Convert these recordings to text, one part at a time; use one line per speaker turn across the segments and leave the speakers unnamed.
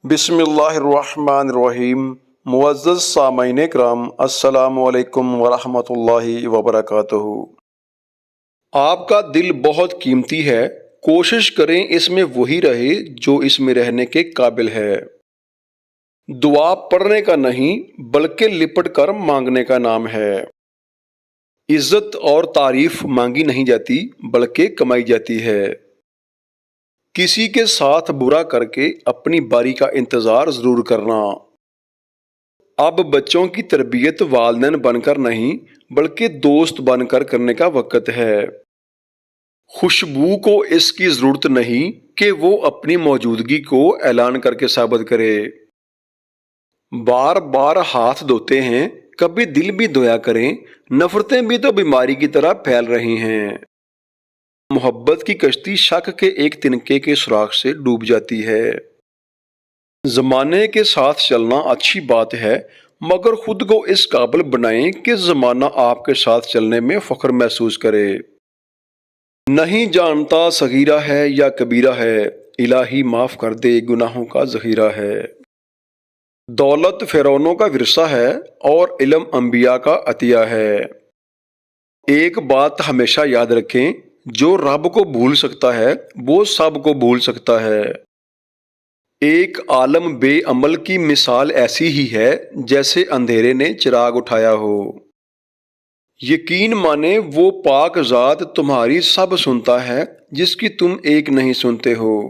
بسم اللہ الرحمن الرحیم۔ معزز سامعین کرام، السلام علیکم ورحمۃ اللہ وبرکاتہ۔ آپ کا دل بہت قیمتی ہے، کوشش کریں اس میں وہی رہے جو اس میں رہنے کے قابل ہے۔ دعا پڑھنے کا نہیں بلکہ لپٹ کر مانگنے کا نام ہے۔ عزت اور تعریف مانگی نہیں جاتی بلکہ کمائی جاتی ہے۔ کسی کے ساتھ برا کر کے اپنی باری کا انتظار ضرور کرنا۔ اب بچوں کی تربیت والدین بن کر نہیں بلکہ دوست بن کر کرنے کا وقت ہے۔ خوشبو کو اس کی ضرورت نہیں کہ وہ اپنی موجودگی کو اعلان کر کے ثابت کرے۔ بار بار ہاتھ دھوتے ہیں، کبھی دل بھی دھویا کریں، نفرتیں بھی تو بیماری کی طرح پھیل رہی ہیں۔ محبت کی کشتی شک کے ایک تنکے کے سوراخ سے ڈوب جاتی ہے۔ زمانے کے ساتھ چلنا اچھی بات ہے، مگر خود کو اس قابل بنائیں کہ زمانہ آپ کے ساتھ چلنے میں فخر محسوس کرے۔ نہیں جانتا صغیرہ ہے یا کبیرہ ہے، الہی معاف کر دے گناہوں کا ذخیرہ ہے۔ دولت فرعونوں کا ورثہ ہے اور علم انبیاء کا عطیہ ہے۔ ایک بات ہمیشہ یاد رکھیں، جو رب کو بھول سکتا ہے وہ سب کو بھول سکتا ہے۔ ایک عالم بے عمل کی مثال ایسی ہی ہے جیسے اندھیرے نے چراغ اٹھایا ہو۔ یقین مانے وہ پاک ذات تمہاری سب سنتا ہے جس کی تم ایک نہیں سنتے ہو۔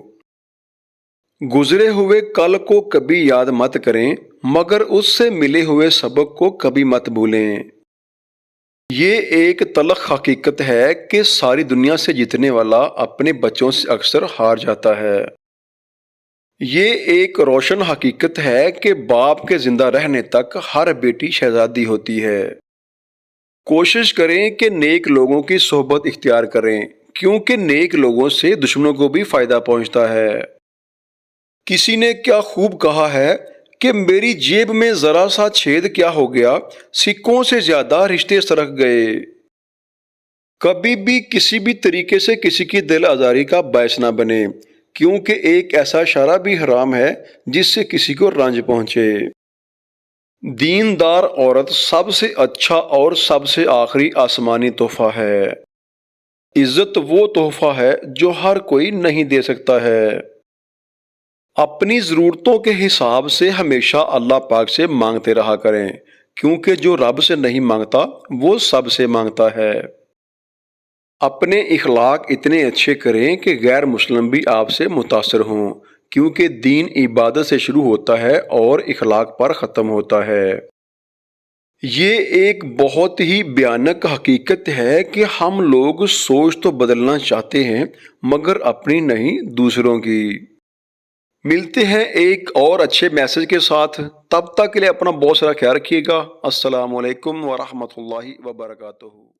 گزرے ہوئے کل کو کبھی یاد مت کریں مگر اس سے ملے ہوئے سبق کو کبھی مت بھولیں۔ یہ ایک تلخ حقیقت ہے کہ ساری دنیا سے جیتنے والا اپنے بچوں سے اکثر ہار جاتا ہے۔ یہ ایک روشن حقیقت ہے کہ باپ کے زندہ رہنے تک ہر بیٹی شہزادی ہوتی ہے۔ کوشش کریں کہ نیک لوگوں کی صحبت اختیار کریں، کیونکہ نیک لوگوں سے دشمنوں کو بھی فائدہ پہنچتا ہے۔ کسی نے کیا خوب کہا ہے کہ میری جیب میں ذرا سا چھید کیا ہو گیا، سکوں سے زیادہ رشتے سرک گئے۔ کبھی بھی کسی بھی طریقے سے کسی کی دل آزاری کا باعث نہ بنے، کیونکہ ایک ایسا اشارہ بھی حرام ہے جس سے کسی کو رنج پہنچے۔ دیندار عورت سب سے اچھا اور سب سے آخری آسمانی تحفہ ہے۔ عزت وہ تحفہ ہے جو ہر کوئی نہیں دے سکتا ہے۔ اپنی ضرورتوں کے حساب سے ہمیشہ اللہ پاک سے مانگتے رہا کریں، کیونکہ جو رب سے نہیں مانگتا وہ سب سے مانگتا ہے۔ اپنے اخلاق اتنے اچھے کریں کہ غیر مسلم بھی آپ سے متاثر ہوں، کیونکہ دین عبادت سے شروع ہوتا ہے اور اخلاق پر ختم ہوتا ہے۔ یہ ایک بہت ہی بھیانک حقیقت ہے کہ ہم لوگ سوچ تو بدلنا چاہتے ہیں مگر اپنی نہیں دوسروں کی۔ ملتے ہیں ایک اور اچھے میسج کے ساتھ، تب تک کے لیے اپنا بہت سارا خیال رکھیے گا۔ السلام علیکم ورحمۃ اللہ وبرکاتہ۔